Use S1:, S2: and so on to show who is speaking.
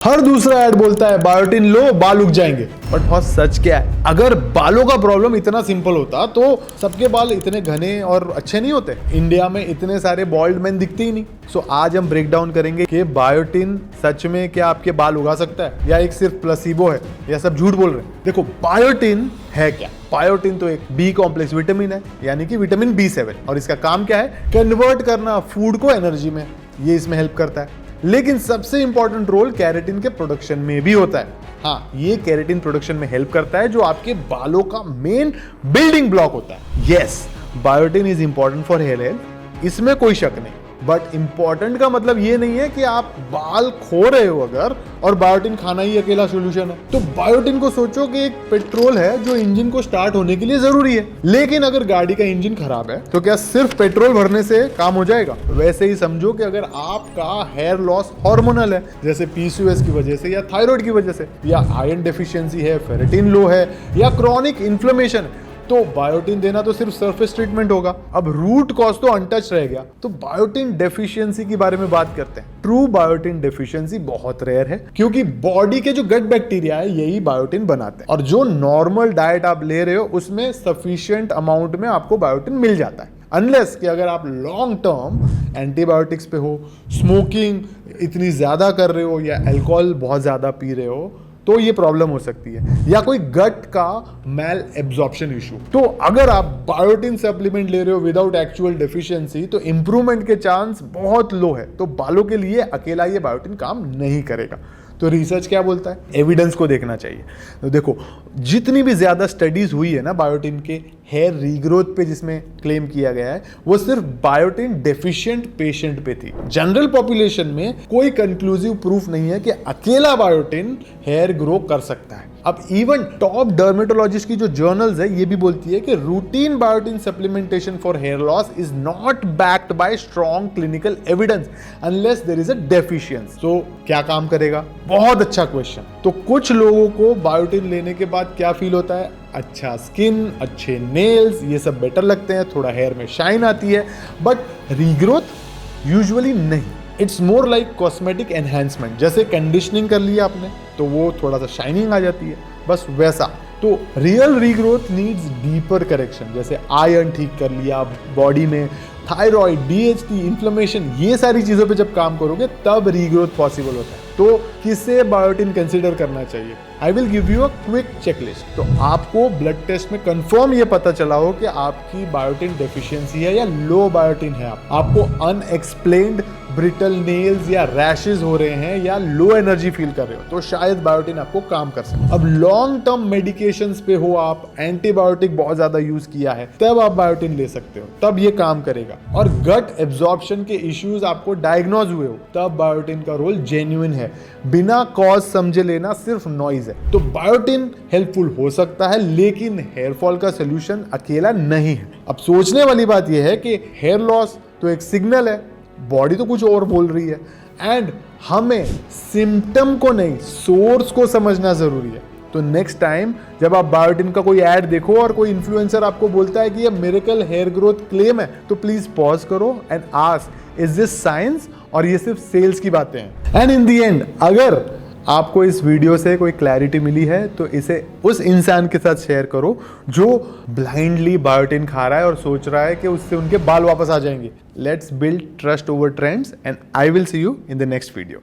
S1: हर दूसरा ऐड बोलता है बायोटिन लो बाल उग जाएंगे, बट बहुत सच क्या है? अगर बालों का प्रॉब्लम इतना सिंपल होता तो सबके बाल इतने घने और अच्छे नहीं होते। इंडिया में इतने सारे बॉल्ड मैन दिखते ही नहीं। सो आज हम ब्रेक डाउन करेंगे कि बायोटिन सच में क्या आपके बाल उगा सकता है या एक सिर्फ प्लेसिबो है या सब झूठ बोल रहे हैं। देखो बायोटिन है क्या? बायोटिन तो एक बी कॉम्प्लेक्स विटामिन है, यानी कि विटामिन B7, और इसका काम क्या है? कन्वर्ट करना फूड को एनर्जी में। ये इसमें हेल्प करता है। लेकिन सबसे इंपॉर्टेंट रोल कैरेटिन के प्रोडक्शन में भी होता है। हाँ, ये कैरेटिन प्रोडक्शन में हेल्प करता है, जो आपके बालों का मेन बिल्डिंग ब्लॉक होता है। Yes, biotin is important for hair health, इसमें कोई शक नहीं। बट इंपॉर्टेंट का मतलब ये नहीं है कि आप बाल खो रहे हो अगर और बायोटिन खाना ही अकेला सोल्यूशन है। तो बायोटिन को सोचो कि एक पेट्रोल है जो इंजन को स्टार्ट होने के लिए जरूरी है। लेकिन अगर गाड़ी का इंजन खराब है तो क्या सिर्फ पेट्रोल भरने से काम हो जाएगा? वैसे ही समझो कि अगर आपका हेयर लॉस हार्मोनल है, जैसे PCOS की वजह से या थायराइड की वजह से, या आयरन डेफिशिएंसी है, फेरेटिन लो है, या क्रॉनिक इन्फ्लेमेशन, तो बायोटिन देना तो सिर्फ सरफेस ट्रीटमेंट होगा। अब रूट कॉज तो अनटच रह गया। तो बायोटिन डेफिशिएंसी की बारे में बात करते हैं। ट्रू बायोटिन डेफिशिएंसी बहुत रेयर है, क्योंकि बॉडी के जो गट बैक्टीरिया है यही बायोटिन बनाते हैं, और जो नॉर्मल डाइट आप ले रहे हो उसमें सफिशिएंट अमाउंट में आपको बायोटिन मिल जाता है। अनलेस कि अगर आप लॉन्ग टर्म एंटीबायोटिक्स पे हो, स्मोकिंग इतनी ज्यादा कर रहे हो, या अल्कोहल बहुत ज्यादा पी रहे हो, तो ये प्रॉब्लम हो सकती है, या कोई गट का मैल एब्जॉर्प्शन इशू। तो अगर आप बायोटिन सप्लीमेंट ले रहे हो विदाउट एक्चुअल डेफिशिएंसी, तो इंप्रूवमेंट के चांस बहुत लो है। तो बालों के लिए अकेला ये बायोटिन काम नहीं करेगा। तो रिसर्च क्या बोलता है? एविडेंस को देखना चाहिए। तो देखो, जितनी भी ज्यादा स्टडीज हुई है ना बायोटिन के हेयर रीग्रोथ पे, जिसमें क्लेम किया गया है, वो सिर्फ बायोटिन डेफिशिएंट पेशेंट पे थी। जनरल पॉपुलेशन में कोई कंक्लूसिव प्रूफ नहीं है कि अकेला बायोटिन हेयर ग्रो कर सकता है। अब इवन टॉप डर्मेटोलॉजिस्ट की जो जर्नल्स है ये भी बोलती है कि routine biotin supplementation for hair loss is not backed by strong clinical evidence unless there is a deficiency. तो क्या काम करेगा? बहुत अच्छा क्वेश्चन। तो कुछ लोगों को बायोटिन लेने के बाद क्या फील होता है? अच्छा स्किन, अच्छे नेल्स, ये सब बेटर लगते हैं, थोड़ा हेयर में शाइन आती है, बट रीग्रोथ यूजुअली नहीं। It's more like cosmetic enhancement. जैसे कंडीशनिंग कर लिया आपने तो वो थोड़ा सा शाइनिंग आ जाती है, बस वैसा। तो real regrowth needs deeper correction, जैसे आयरन ठीक कर लिया बॉडी में, थायराइड, DHT, इन्फ्लेमेशन, ये सारी चीजों पे जब काम करोगे तब रीग्रोथ पॉसिबल होता है। तो किसे बायोटिन कंसीडर करना चाहिए? I will give you a quick checklist. तो आपको ब्लड टेस्ट में कंफर्म ये पता चला हो कि आपकी बायोटिन डेफिशिएंसी है या लो बायोटिन है, आपको अनएक्सप्लेन्ड ब्रिटल नेल्स या रैशेस हो रहे हैं या लो एनर्जी फील कर रहे हो, तो शायद बायोटिन आपको काम कर सकता है। अब लॉन्ग टर्म मेडिकेशंस पे हो आप, एंटीबायोटिक बहुत ज्यादा यूज किया है, तब आप बायोटिन ले सकते हो, तब ये काम करेगा। और गट एब्जॉर्प्शन के इश्यूज आपको डायग्नोज हुए हो, तब बायोटिन का रोल जेन्युइन है। बिना कॉज समझे लेना सिर्फ नॉइज है। तो बायोटिन हेल्पफुल हो सकता है, लेकिन हेयर फॉल का सोल्यूशन अकेला नहीं है। अब सोचने वाली बात यह है कि हेयर लॉस तो एक सिग्नल है, बॉडी तो कुछ और बोल रही है, एंड हमें सिम्टम को नहीं सोर्स को समझना जरूरी है। तो नेक्स्ट टाइम जब आप बायोटिन का कोई ऐड देखो और कोई इन्फ्लुएंसर आपको बोलता है कि ये मिरेकल हेयर ग्रोथ क्लेम है, तो प्लीज पॉज करो and ask, is this science और ये सिर्फ सेल्स की बातें हैं? एंड इन द एंड, अगर आपको इस वीडियो से कोई क्लैरिटी मिली है तो इसे उस इंसान के साथ शेयर करो जो ब्लाइंडली बायोटिन खा रहा है और सोच रहा है कि उससे उनके बाल वापस आ जाएंगे। Let's build trust over trends, and I will see you in the next video.